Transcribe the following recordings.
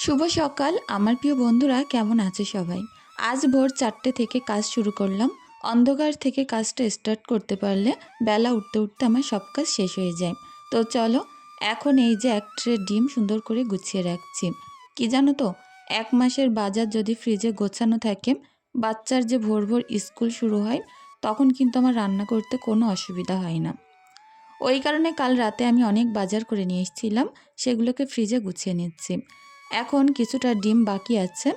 শুভ সকাল আমার প্রিয় বন্ধুরা, কেমন আছে সবাই? আজ ভোর 4টে থেকে কাজ শুরু করলাম। অন্ধকার থেকে কাজটা স্টার্ট করতে পারলে বেলা উঠতে উঠতে আমার সব কাজ শেষ হয়ে যায়। তো চলো, এখন এই যে এক ট্রে ডিম সুন্দর করে গুছিয়ে রাখছি। কি জানো তো, 1 মাসের বাজার যদি ফ্রিজে গোছানো থাকে, বাচ্চার যে ভোর ভোর স্কুল শুরু হয়, তখন কিন্তু আমার রান্না করতে কোনো অসুবিধা হয় না। ওই কারণে কাল রাতে আমি অনেক বাজার করে নিয়ে এসেছিলাম, সেগুলোকে ফ্রিজে গুছিয়ে নিচ্ছি। এখন কিছুটা ডিম বাকি আছে,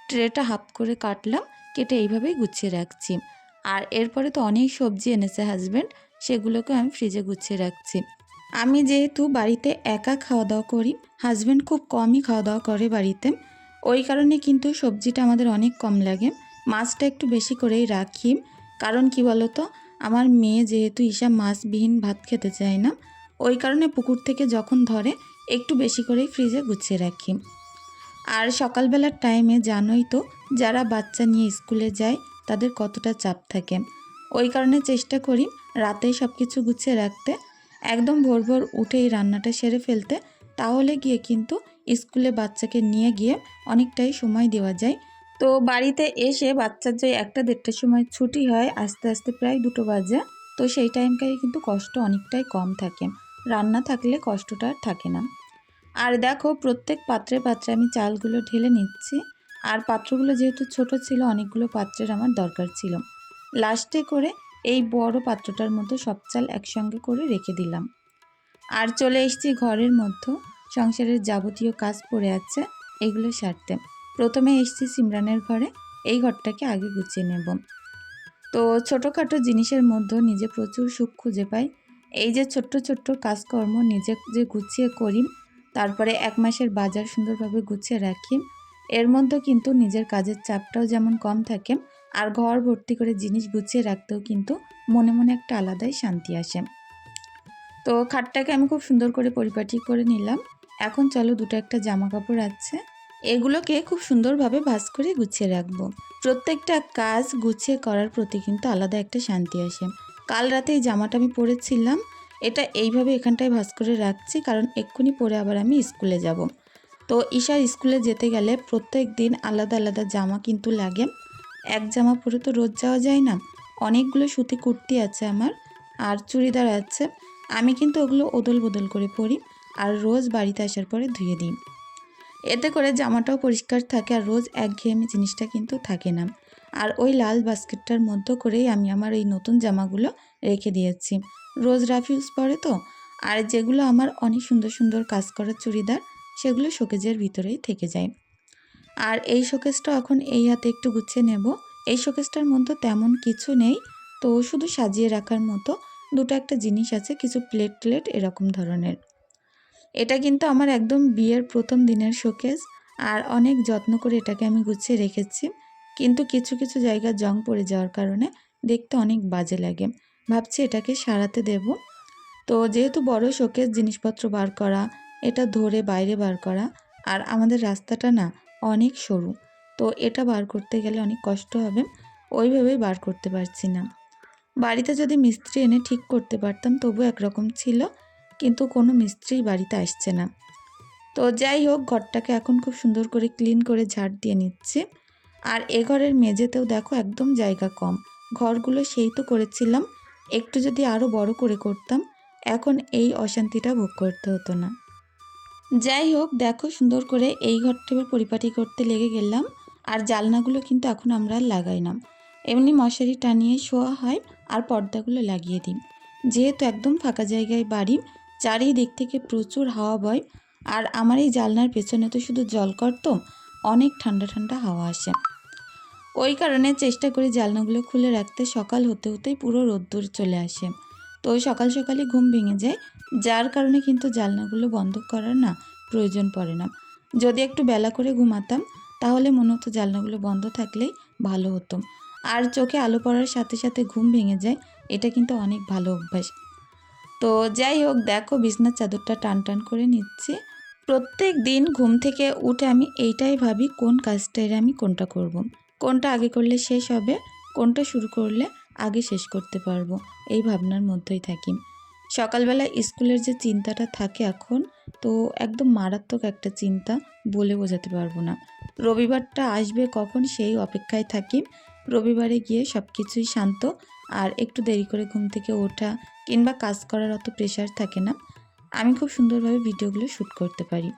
ট্রেটা হাফ করে কাটলাম, কেটে এইভাবেই গুছিয়ে রাখছি। আর এরপরে তো অনেক সবজি এনেছে হাজব্যান্ড, সেগুলোকে আমি ফ্রিজে গুছিয়ে রাখছি। আমি যেহেতু বাড়িতে একা খাওয়া দাওয়া করি, হাজব্যান্ড খুব কমই খাওয়া দাওয়া করে বাড়িতে, ওই কারণে কিন্তু সবজিটা আমাদের অনেক কম লাগে। মাছটা একটু বেশি করেই রাখি, কারণ কি বলতো, আমার মেয়ে যেহেতু ঈশা মাছবিহীন ভাত খেতে চায় না, ওই কারণে পুকুর থেকে যখন ধরে একটু বেশি করেই ফ্রিজে গুছিয়ে রাখি। আর সকালবেলার টাইমে জানোই তো, যারা বাচ্চা নিয়ে স্কুলে যায় তাদের কতটা চাপ থাকে, ওই কারণে চেষ্টা করি রাতেই সব কিছু গুছিয়ে রাখতে, একদম ভোর ভোর উঠেই রান্নাটা সেরে ফেলতে। তাহলে গিয়ে কিন্তু স্কুলে বাচ্চাকে নিয়ে গিয়ে অনেকটাই সময় দেওয়া যায়। তো বাড়িতে এসে বাচ্চার যে 1টা-1:30টার সময় ছুটি হয়, আস্তে আস্তে প্রায় 2টো বাজে। তো সেই টাইমটায় কিন্তু কষ্ট অনেকটাই কম থাকে, রান্না থাকলে কষ্টটা আর থাকে না। আর দেখো, প্রত্যেক পাত্রে পাত্রে আমি চালগুলো ঢেলে নিচ্ছি। আর পাত্রগুলো যেহেতু ছোট ছিল, অনেকগুলো পাত্রের আমার দরকার ছিল। লাস্টে করে এই বড় পাত্রটার মধ্যে সব চাল একসঙ্গে করে রেখে দিলাম। আর চলে এসেছি ঘরের মধ্যে, সংসারের যাবতীয় কাজ পড়ে আছে, এগুলো সারতে। প্রথমে এসেছি সিমরানের ঘরে, এই ঘরটাকে আগে গুছিয়ে নেব। তো ছোটোখাটো জিনিসের মধ্যে নিজে প্রচুর সুখ খুঁজে পাই। এই যে ছোট্ট ছোট্ট কাজকর্ম নিজে যে গুছিয়ে করি, তারপরে 1 মাসের বাজার সুন্দরভাবে গুছিয়ে রাখি, এর মধ্যে কিন্তু নিজের কাজের চাপটাও যেমন কম থাকে, আর ঘর ভর্তি করে জিনিস গুছিয়ে রাখতেও কিন্তু মনে মনে একটা আলাদাই শান্তি আসে। তো খাটটাকে আমি খুব সুন্দর করে পরিপাটি করে নিলাম। এখন চলো, দুটো একটা জামা কাপড় আছে, এগুলোকে খুব সুন্দরভাবে ভাঁজ করে গুছিয়ে রাখবো। প্রত্যেকটা কাজ গুছিয়ে করার প্রতি কিন্তু আলাদা একটা শান্তি আসে। কাল রাতে এই জামাটা আমি পরেছিলাম, এটা এইভাবে এখানটায় ভাঁজ করে রাখছি, কারণ এক্ষুনি পরে আবার আমি স্কুলে যাব। তো ঈশার স্কুলে যেতে গেলে প্রত্যেক দিন আলাদা আলাদা জামা কিন্তু লাগে, এক জামা পরে তো রোজ যাওয়া যায় না। অনেকগুলো সুতি কুর্তি আছে আমার, আর চুড়িদার আছে, আমি কিন্তু ওগুলো ওদল বদল করে পরি, আর রোজ বাড়িতে আসার পরে ধুয়ে দিই। এতে করে জামাটাও পরিষ্কার থাকে, আর রোজ একঘেয়েমি জিনিসটা কিন্তু থাকে না। আর ওই লাল বাস্কেটটার মধ্যে করেই আমি আমার এই নতুন জামাগুলো রেখে দিয়েছি। রোজ রাফিউজ পরে তো, আর যেগুলো আমার অনেক সুন্দর সুন্দর কাজ করা চুড়িদার, সেগুলো শোকেজের ভিতরেই থেকে যায়। আর এই শোকেসটা এখন এই হাতে একটু গুছিয়ে নেব। এই শোকেসটার মধ্যে তেমন কিছু নেই, তো শুধু সাজিয়ে রাখার মতো দুটো একটা জিনিস আছে, কিছু প্লেট প্লেট এরকম ধরনের। এটা কিন্তু আমার একদম বিয়ের প্রথম দিনের শোকেস, আর অনেক যত্ন করে এটাকে আমি গুছিয়ে রেখেছি, কিন্তু কিছু কিছু জায়গায় জং পড়ে যাওয়ার কারণে দেখতে অনেক বাজে লাগে। ভাবছি এটাকে সারাতে দেব। তো যেহেতু বড় শোকেস, জিনিসপত্র বার করা, এটা ধরে বাইরে বার করা, আর আমাদের রাস্তাটা না অনেক সরু, তো এটা বার করতে গেলে অনেক কষ্ট হবে, ওইভাবেই বার করতে পারছি না। বাড়িতে যদি মিস্ত্রি এনে ঠিক করতে পারতাম তবু একরকম ছিল, কিন্তু কোনো মিস্ত্রি বাড়িতে আসছে না। তো যাই হোক, ঘরটাকে এখন খুব সুন্দর করে ক্লিন করে ঝাড় দিয়ে নিচ্ছে। আর এ ঘরের মেঝেতেও দেখো একদম জায়গা কম, ঘরগুলো সেই তো করেছিলাম, একটু যদি আরও বড় করে করতাম, এখন এই অশান্তিটা ভোগ করতে হতো না। যাই হোক, দেখো সুন্দর করে এই ঘরটা এবার পরিপাটি করতে লেগে গেলাম। আর জানলাগুলো কিন্তু এখন আমরা আর লাগাই না, এমনি মশারি টানিয়ে শোয়া হয়, আর পর্দাগুলো লাগিয়ে দিই। যেহেতু একদম ফাঁকা জায়গায় বাড়ি, চারিদিক থেকে প্রচুর হাওয়া বয়, আর আমার এই জানলার পেছনে তো শুধু জলকর, তো অনেক ঠান্ডা ঠান্ডা হাওয়া আসে, ওই কারণে চেষ্টা করি জানলাগুলো খুলে রাখতে। সকাল হতে হতেই পুরো রোদ্দুর চলে আসে, তো সকাল সকালই ঘুম ভেঙে যায়, যার কারণে কিন্তু জানলাগুলো বন্ধ করার না প্রয়োজন পড়ে না। যদি একটু বেলা করে ঘুমাতাম, তাহলে মনে হতো জানলাগুলো বন্ধ থাকলেই ভালো হতো। আর চোখে আলো পড়ার সাথে সাথে ঘুম ভেঙে যায়, এটা কিন্তু অনেক ভালো অভ্যাস। তো যাই হোক, দেখো বিছনার চাদরটা টান টান করে নিচ্ছি। প্রত্যেক দিন ঘুম থেকে উঠে আমি এইটাই ভাবি, কোন কাজটা এর আমি কোনটা করব। কোনটা আগে করলে শেষ হবে, কোনটা শুরু করলে আগে শেষ করতে পারবো, এই ভাবনার মধ্যেই থাকি। সকালবেলা স্কুলের যে চিন্তাটা থাকে এখন, তো একদম মারাত্মক একটা চিন্তা, বলে বোঝাতে পারবো না। রবিবারটা আসবে কখন সেই অপেক্ষায় থাকি। রবিবারে গিয়ে সব কিছুই শান্ত, আর একটু দেরি করে ঘুম থেকে ওঠা কিংবা কাজ করার অত প্রেশার থাকে না। আমি খুব সুন্দরভাবে ভিডিওগুলো শ্যুট করতে পারি।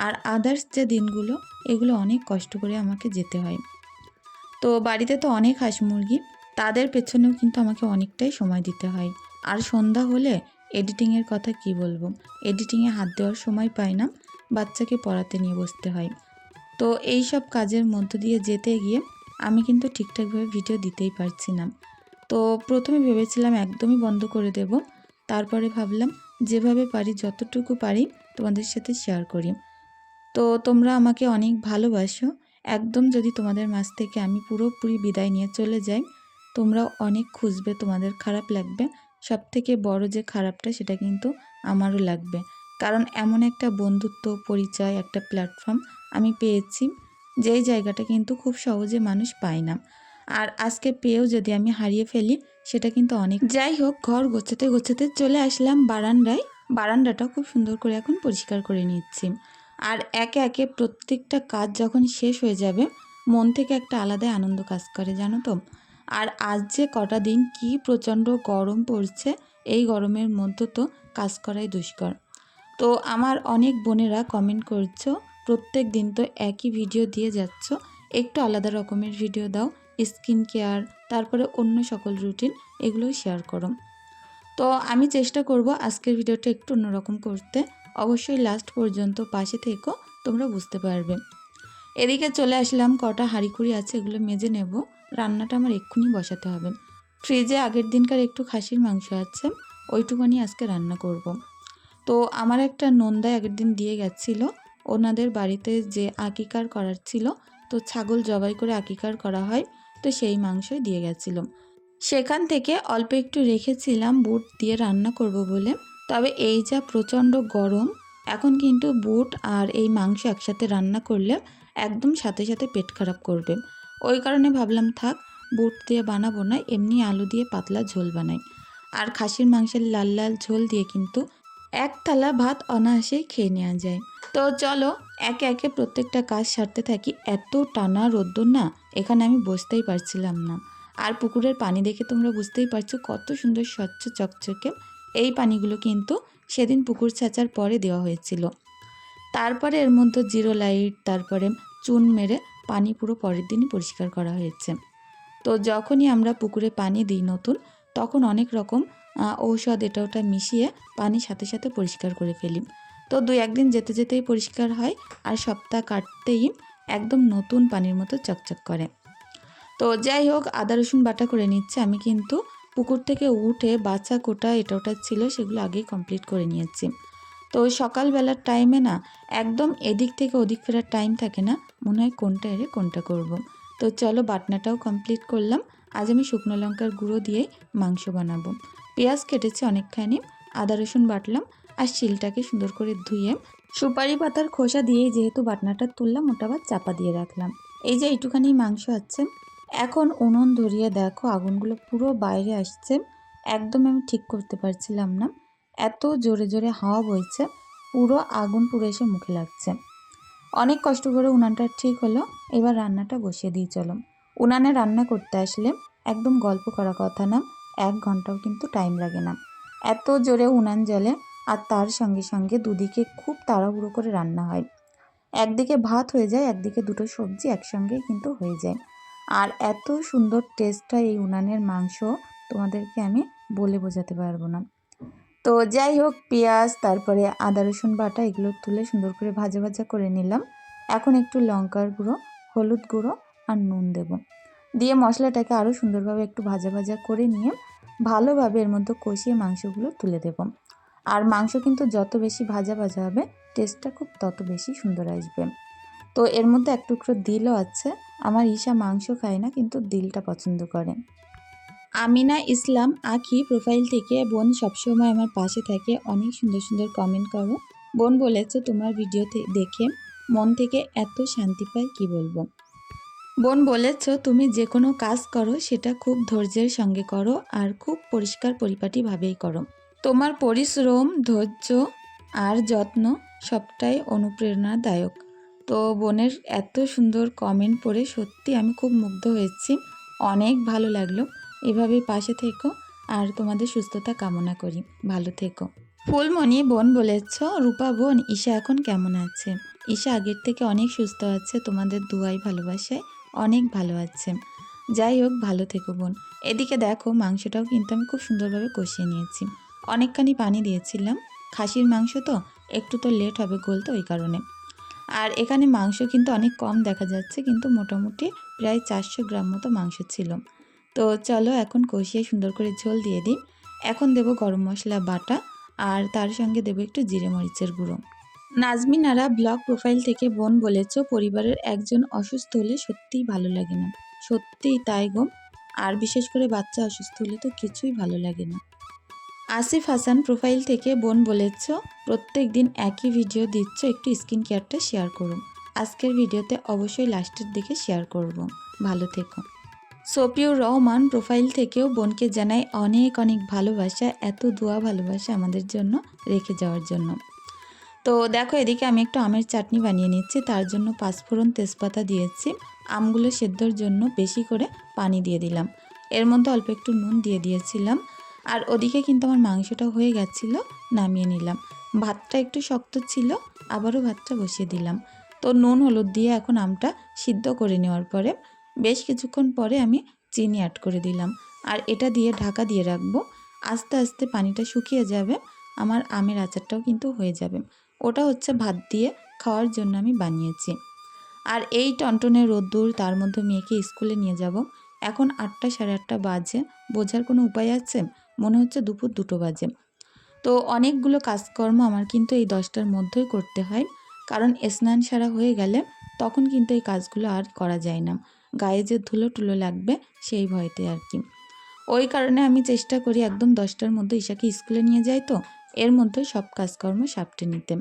আর আদার্স যে দিনগুলো, এগুলো অনেক কষ্ট করে আমাকে যেতে হয়। তো বাড়িতে তো অনেক হাঁস মুরগি, তাদের পেছনেও কিন্তু আমাকে অনেকটাই সময় দিতে হয়। আর সন্ধ্যা হলে এডিটিংয়ের কথা কি বলবো, এডিটিংয়ে হাত দেওয়ার সময় পাই না, বাচ্চাকে পড়াতে নিয়ে বসতে হয়। তো এই সব কাজের মধ্য দিয়ে যেতে গিয়ে আমি কিন্তু ঠিকঠাকভাবে ভিডিও দিতেই পারছি না। তো প্রথমে ভেবেছিলাম একদমই বন্ধ করে দেব, তারপরে ভাবলাম যেভাবে পারি, যতটুকু পারি তোমাদের সাথে শেয়ার করি। তো তোমরা আমাকে অনেক ভালোবাসো। একদম যদি তোমাদের মাঝ থেকে আমি পুরোপুরি বিদায় নিয়ে চলে যাই, তোমরা অনেক খুঁজবে, তোমাদের খারাপ লাগবে। সবথেকে বড় যে খারাপটা, সেটা কিন্তু আমারও লাগবে। কারণ এমন একটা বন্ধুত্ব, পরিচয়, একটা প্ল্যাটফর্ম আমি পেয়েছি, যেই জায়গাটা কিন্তু খুব সহজে মানুষ পায় না। আর আজকে পেয়েও যদি আমি হারিয়ে ফেলি, সেটা কিন্তু অনেক। যাই হোক, ঘর গোছাতে গোছাতে চলে আসলাম বারান্দায়। বারান্দাটা খুব সুন্দর করে এখন পরিষ্কার করে নিচ্ছি। আর একে একে প্রত্যেকটা কাজ যখন শেষ হয়ে যাবে, মন থেকে একটা আলাদাই আনন্দ কাজ করে, জানো তো। আর আজ যে কটা দিন কি প্রচণ্ড গরম পড়ছে, এই গরমের মধ্যে তো কাজ করাই দুষ্কর। তো আমার অনেক বোনেরা কমেন্ট করছো, প্রত্যেক দিন তো একই ভিডিও দিয়ে যাচ্ছ, একটু আলাদা রকমের ভিডিও দাও, স্কিন কেয়ার, তারপরে অন্য সকল রুটিন, এগুলোও শেয়ার করো। তো আমি চেষ্টা করব আজকের ভিডিওটা একটু অন্যরকম করতে। অবশ্যই লাস্ট পর্যন্ত পাশে থেকো, তোমরা বুঝতে পারবে। এদিকে চলে আসলাম, কটা হাঁড়িকুড়ি আছে, এগুলো মেজে নেব। রান্নাটা আমার এক্ষুনি বসাতে হবে। ফ্রিজে আগের দিনকার একটু খাসির মাংস আছে, ওইটুকুনি আজকে রান্না করব। তো আমার একটা নন্দাই আগের দিন দিয়ে গেছিল, ওনাদের বাড়িতে যে আকিকার করার ছিল, তো ছাগল জবাই করে আকিকার করা হয়, তো সেই মাংসই দিয়ে গেছিল। সেখান থেকে অল্প একটু রেখেছিলাম বুট দিয়ে রান্না করব বলে। তবে এই যা প্রচণ্ড গরম, এখন কিন্তু বুট আর এই মাংস একসাথে রান্না করলে একদম সাথে সাথে পেট খারাপ করবে। ওই কারণে ভাবলাম থাক, বুট দিয়ে বানাবো না, এমনি আলু দিয়ে পাতলা ঝোল বানাই। আর খাসির মাংসের লাল লাল ঝোল দিয়ে কিন্তু এক থালা ভাত অনায়াসেই খেয়ে নেওয়া যায়। তো চলো একে একে প্রত্যেকটা কাজ সারতে থাকি। এত টানা রোদ্দুর না, এখানে আমি বসতেই পারছিলাম না। আর পুকুরের পানি দেখে তোমরা বুঝতেই পারছো কত সুন্দর স্বচ্ছ চকচকে। এই পানিগুলো কিন্তু সেদিন পুকুর ছাঁচার পরে দেওয়া হয়েছিল। তারপরে এর মধ্যে জিরো লাইট, তারপরে চুন মেরে পানি পুরো পরের দিনই পরিষ্কার করা হয়েছে। তো যখনই আমরা পুকুরে পানি দিই নতুন, তখন অনেক রকম ঔষধ এটা ওটা মিশিয়ে পানির সাথে সাথে পরিষ্কার করে ফেলি। তো 2-1 দিন যেতে যেতেই পরিষ্কার হয়, আর সপ্তাহ কাটতেই একদম নতুন পানির মতো চকচক করে। তো যাই হোক, আদা রসুন বাটা করে নিচ্ছে। আমি কিন্তু পুকুর থেকে উঠে বাছা কোটা এটা ওটা ছিল, সেগুলো আগেই কমপ্লিট করে নিয়েছি। তো সকালবেলার টাইমে না, একদম এদিক থেকে ওদিক ফেরার টাইম থাকে না, মনে হয় কোনটা এরে কোনটা করব। তো চলো বাটনাটাও কমপ্লিট করলাম। আজ আমি শুকনো লঙ্কার গুঁড়ো দিয়েই মাংস বানাবো। পেঁয়াজ কেটেছি অনেকখানি, আদা রসুন বাটলাম, আর শিলটাকে সুন্দর করে ধুয়ে সুপারি পাতার খোসা দিয়েই যেহেতু বাটনাটা তুললাম, ওটা আবার চাপা দিয়ে রাখলাম। এই যে এইটুখানি মাংস আছে, এখন উনুন ধরিয়ে দেখো আগুনগুলো পুরো বাইরে আসছে। একদম আমি ঠিক করতে পারছিলাম না, এত জোরে জোরে হাওয়া বইছে, পুরো আগুন পুরো এসে মুখে লাগছে। অনেক কষ্ট করে উনানটা ঠিক হলো। এবার রান্নাটা বসিয়ে দিই চলো। উনানে রান্না করতে আসলে একদম গল্প করা কথা না, 1 ঘন্টাও কিন্তু টাইম লাগে না। এত জোরে উনান জ্বলে, আর তার সঙ্গে সঙ্গে দুদিকে খুব তাড়াহুড়ো করে রান্না হয়। একদিকে ভাত হয়ে যায়, একদিকে দুটো সবজি একসঙ্গেই কিন্তু হয়ে যায়। আর এত সুন্দর টেস্ট হয় এই উনানের মাংস, তোমাদেরকে আমি বলে বোঝাতে পারবো না। তো যাই হোক, পেঁয়াজ তারপরে আদা রসুন বাটা এগুলো তুলে সুন্দর করে ভাজা ভাজা করে নিলাম। এখন একটু লঙ্কার গুঁড়ো, হলুদ গুঁড়ো আর নুন দেব, দিয়ে মশলাটাকে আরও সুন্দরভাবে একটু ভাজা ভাজা করে নিয়ে ভালোভাবে এর মধ্যে কষিয়ে মাংসগুলো তুলে দেব। আর মাংস কিন্তু যত বেশি ভাজা ভাজা হবে, টেস্টটা খুব তত বেশি সুন্দর আসবে। তো এর মধ্যে এক টুকরো দিলও আছে। আমার ঈশা মাংস খায় না, কিন্তু দিলটা পছন্দ করে। আমিনা ইসলাম আঁখি প্রোফাইল থেকে বোন সবসময় আমার পাশে থাকে, অনেক সুন্দর সুন্দর কমেন্ট করো। বোন বলেছে তোমার ভিডিও দেখে মন থেকে এত শান্তি পায় কি বলবো। বোন বলেছ তুমি যে কোনো কাজ করো সেটা খুব ধৈর্যের সঙ্গে করো, আর খুব পরিষ্কার পরিপাটিভাবেই করো। তোমার পরিশ্রম, ধৈর্য আর যত্ন সবটাই অনুপ্রেরণাদায়ক। তো বোনের এত সুন্দর কমেন্ট পড়ে সত্যি আমি খুব মুগ্ধ হয়েছি, অনেক ভালো লাগলো। এভাবেই পাশে থেকো আর তোমাদের সুস্থতা কামনা করি, ভালো থেকো। ফুলমণি বোন বলেছ, রূপা বোন ঈশা এখন কেমন আছে? ঈশা আগের থেকে অনেক সুস্থ আছে, তোমাদের দুয়াই ভালোবাসায় অনেক ভালো আছে। যাই হোক, ভালো থেকো বোন। এদিকে দেখো, মাংসটাও কিন্তু আমি খুব সুন্দরভাবে কষিয়ে নিয়েছি। অনেকখানি পানি দিয়েছিলাম, খাসির মাংস তো একটু তো লেট হবে গলতে, ওই কারণে। আর এখানে মাংস কিন্তু অনেক কম দেখা যাচ্ছে, কিন্তু মোটামুটি প্রায় 400 গ্রাম মতো মাংস ছিল। তো চলো এখন কষিয়ে সুন্দর করে ঝোল দিয়ে দিই। এখন দেব গরম মশলা বাটা, আর তার সঙ্গে দেবো একটু জিরে মরিচের গুঁড়ো। নাজমিন আরা ব্লগ প্রোফাইল থেকে বোন বলেছ, পরিবারের একজন অসুস্থ হলে সত্যিই ভালো লাগে না। সত্যিই তাই গো, আর বিশেষ করে বাচ্চা অসুস্থ হলে তো কিছুই ভালো লাগে না। আসিফ হাসান প্রোফাইল থেকে বোন বলেছ, প্রত্যেক দিন একই ভিডিও দিচ্ছ, একটু স্কিন কেয়ারটা শেয়ার করুন। আজকের ভিডিওতে অবশ্যই লাস্টের দিকে শেয়ার করব, ভালো থেকো। সফিউর রহমান প্রোফাইল থেকেও বোনকে জানাই অনেক অনেক ভালোবাসা, এত দোয়া ভালোবাসা আমাদের জন্য রেখে যাওয়ার জন্য। তো দেখো, এদিকে আমি একটু আমের চাটনি বানিয়ে নিচ্ছি, তার জন্য পাঁচফোড়ন তেজপাতা দিয়েছি। আমগুলো সেদ্ধর জন্য বেশি করে পানি দিয়ে দিলাম, এর মধ্যে অল্প একটু নুন দিয়ে দিয়েছিলাম। আর ওদিকে কিন্তু আমার মাংসটা হয়ে গেছিল, নামিয়ে নিলাম। ভাতটা একটু শক্ত ছিল, আবারও ভাতটা বসিয়ে দিলাম। তো নুন হলুদ দিয়ে এখন আমটা সিদ্ধ করে নেওয়ার পরে বেশ কিছুক্ষণ পরে আমি চিনি অ্যাড করে দিলাম, আর এটা দিয়ে ঢাকা দিয়ে রাখবো। আস্তে আস্তে পানিটা শুকিয়ে যাবে, আমার আমের আচারটাও কিন্তু হয়ে যাবে। ওটা হচ্ছে ভাত দিয়ে খাওয়ার জন্য আমি বানিয়েছি। আর এই টনটনে রোদ্দুর, তার মধ্যে মেয়েকে স্কুলে নিয়ে যাব। এখন 8টা সাড়ে 8টা বাজে, বোঝার কোনো উপায় আছে? মনে হচ্ছে দুপুর 2টো বাজে। তো অনেকগুলো কাজকর্ম আমার কিন্তু এই 10টার মধ্যেই করতে হয়, কারণ স্নান সারা হয়ে গেলে তখন কিন্তু এই কাজগুলো আর করা যায় না, গায়ে যে ধুলো টুলো লাগবে সেই ভয়তে আর কি। ওই কারণে আমি চেষ্টা করি একদম 10টার মধ্যে ঈশাকে স্কুলে নিয়ে যাই, তো এর মধ্যে সব কাজকর্ম সাপটে নিতে।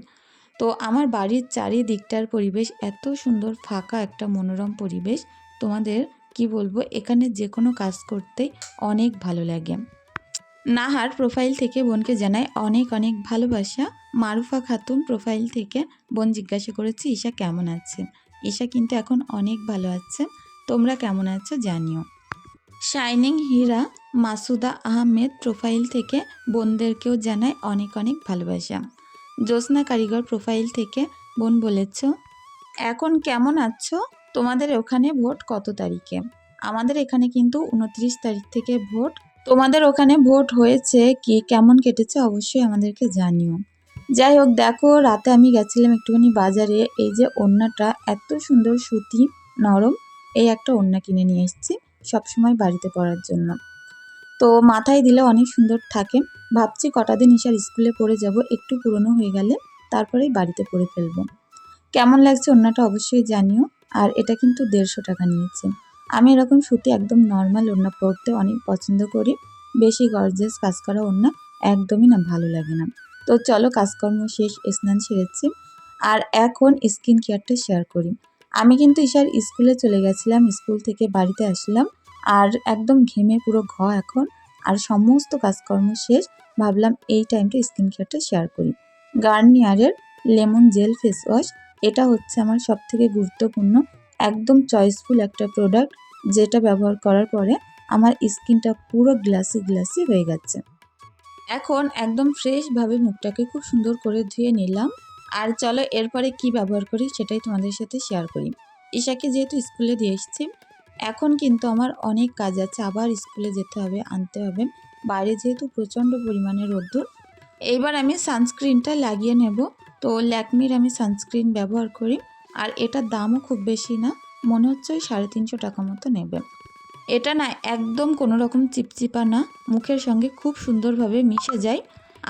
তো আমার বাড়ির চারিদিকটার পরিবেশ এত সুন্দর, ফাঁকা একটা মনোরম পরিবেশ, তোমাদের কি বলবো, এখানে যে কোনো কাজ করতেই অনেক ভালো লাগে। নাহার প্রোফাইল থেকে বোনকে জানাই অনেক অনেক ভালোবাসা। মারুফা খাতুন প্রোফাইল থেকে বোন জিজ্ঞাসা করেছি ঈশা কেমন আছে। ঈশা কিন্তু এখন অনেক ভালো আছে, তোমরা কেমন আছো জানিও। শাইনিং হীরা মাসুদা আহমেদ প্রোফাইল থেকে বোনদেরকেও জানায় অনেক অনেক ভালোবাসা। জ্যোৎস্না কারিগর প্রোফাইল থেকে বোন বলেছ, এখন কেমন আছো? তোমাদের ওখানে ভোট কত তারিখে? আমাদের এখানে কিন্তু 29 তারিখ থেকে ভোট। তোমাদের ওখানে ভোট হয়েছে কি, কেমন কেটেছে অবশ্যই আমাদেরকে জানিও। যাই হোক, দেখো রাতে আমি গেছিলাম একটুখানি বাজারে, এই যে ওড়নাটা এত সুন্দর সুতি নরম, এই একটা ওড়না কিনে নিয়ে এসেছি সবসময় বাড়িতে পরার জন্য। তো মাথায় দিলে অনেক সুন্দর থাকে। ভাবছি কটা দিন ঈশার স্কুলে পরে যাব, একটু পুরনো হয়ে গেলে তারপরেই বাড়িতে পরে ফেলবো। কেমন লাগছে ওড়নাটা অবশ্যই জানিও। আর এটা কিন্তু 150 টাকা নিয়েছে। আমি এরকম সুতি একদম নর্মাল ওড়না পরতে অনেক পছন্দ করি, বেশি গর্জিয়াস কাজ করা ওড়না একদমই না ভালো লাগে না। তো চলো, কাজকর্ম শেষ, স্নান সেরেছি, আর এখন স্কিন কেয়ারটা শেয়ার করি। আমি কিন্তু ঈশার স্কুলে চলে গেছিলাম, স্কুল থেকে বাড়িতে আসলাম, আর একদম ঘেমে পুরো এখন, আর সমস্ত কাজকর্ম শেষ, ভাবলাম এই টাইমটা স্কিন কেয়ারটা শেয়ার করি। গার্নিয়ারের লেমন জেল ফেস ওয়াশ, এটা হচ্ছে আমার সবথেকে গুরুত্বপূর্ণ, একদম চয়েসফুল একটা প্রোডাক্ট, যেটা ব্যবহার করার পরে আমার স্কিনটা পুরো গ্লাসি গ্লাসি হয়ে গেছে। এখন একদম ফ্রেশভাবে মুখটাকে খুব সুন্দর করে ধুয়ে নিলাম। আর চলো এরপরে কি ব্যবহার করি সেটাই তোমাদের সাথে শেয়ার করি। ঈশাকে যেহেতু স্কুলে দিয়ে এসেছি, এখন কিন্তু আমার অনেক কাজ আছে, আবার স্কুলে যেতে হবে, আনতে হবে। বাইরে যেহেতু প্রচণ্ড পরিমাণে রোদ্দুর, এইবার আমি সানস্ক্রিনটা লাগিয়ে নেব। তো ল্যাকমির আমি সানস্ক্রিন ব্যবহার করি, আর এটার দামও খুব বেশি না, মনে হচ্ছে ওই 350 টাকা মতো নেবে। এটা না একদম কোনো রকম চিপচিপা না, মুখের সঙ্গে খুব সুন্দরভাবে মিশে যায়,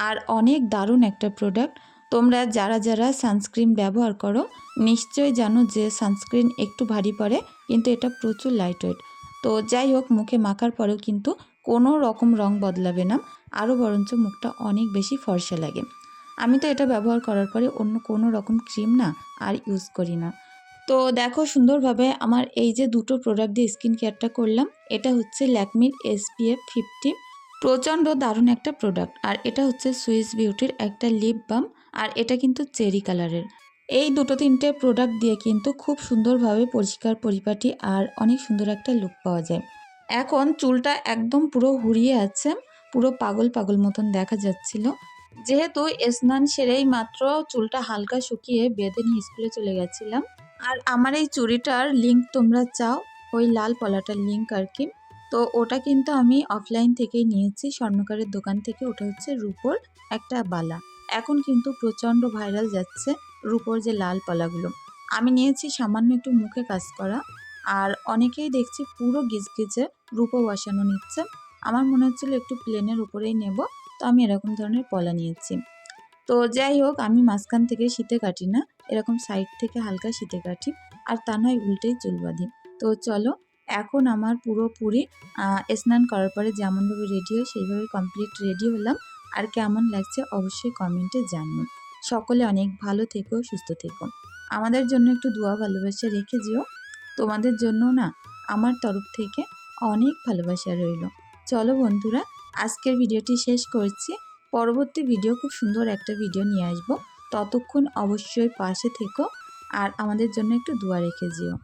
আর অনেক দারুণ একটা প্রোডাক্ট। তোমরা যারা যারা সানস্ক্রিন ব্যবহার করো নিশ্চয়ই জানো যে সানস্ক্রিন একটু ভারী পড়ে, কিন্তু এটা প্রচুর লাইট ওয়েট। তো যাই হোক, মুখে মাখার পরেও কিন্তু কোনো রকম রং বদলাবে না, আরও বরঞ্চ মুখটা অনেক বেশি ফর্সা লাগে। আমি তো এটা ব্যবহার করার পরে অন্য কোনো রকম ক্রিম না আর ইউজ করি না। তো দেখো সুন্দরভাবে আমার এই যে দুটো প্রোডাক্ট দিয়ে স্কিন কেয়ারটা করলাম, এটা হচ্ছে ল্যাকমির SPF 50, প্রচণ্ড দারুণ একটা প্রোডাক্ট। আর এটা হচ্ছে সুইস বিউটির একটা লিপ বাম, আর এটা কিন্তু চেরি কালারের। এই দুটো তিনটে প্রোডাক্ট দিয়ে কিন্তু খুব সুন্দরভাবে পরিষ্কার পরিপাটি আর অনেক সুন্দর একটা লুক পাওয়া যায়। এখন চুলটা একদম পুরো হুড়িয়ে আছে, পুরো পাগল পাগল মতন দেখা যাচ্ছিল। যেহেতু স্নান সেরেই মাত্র চুলটা হালকা শুকিয়ে বেঁধে নিয়ে স্কুলে চলে গেছিলাম। আর আমার এই চুড়িটার লিংক তোমরা চাও, ওই লাল পলাটার লিংক আর কি। তো ওটা কিন্তু আমি অফলাইন থেকেই নিয়েছি, স্বর্ণকারের দোকান থেকে। ওটা হচ্ছে রূপোর একটা বালা। এখন কিন্তু প্রচণ্ড ভাইরাল যাচ্ছে রূপোর যে লাল পলাগুলো। আমি নিয়েছি সামান্য একটু মুখে কাজ করা, আর অনেকেই দেখছি পুরো গিজগিজে রূপো বসানো নিচ্ছে। আমার মনে হচ্ছিল একটু প্লেনের উপরেই নেব, তো আমি এরকম ধরনের পলা নিয়েছি। তো যাই হোক, আমি মাঝখান থেকে শীতে কাটি না, এরকম সাইড থেকে হালকা শীতে কাটি, আর তা নয় উল্টেই চুল বাঁধি। তো চলো, এখন আমার পুরোপুরি স্নান করার পরে যেমনভাবে রেডি হয় সেইভাবে কমপ্লিট রেডি হলাম। আর কেমন লাগছে অবশ্যই কমেন্টে জানিও। সকলে অনেক ভালো থেকো, সুস্থ থেকো। আমাদের জন্য একটু দোয়া ভালোবাসা রেখে যেও। তোমাদের জন্য না আমার তরফ থেকে অনেক ভালোবাসা রইল। চলো বন্ধুরা, আজকের ভিডিওটি শেষ করছি। পরবর্তী ভিডিও, খুব সুন্দর একটা ভিডিও নিয়ে আসবো। ততক্ষণ অবশ্যই পাশে থেকো আর আমাদের জন্য একটু দোয়া রেখে যেও।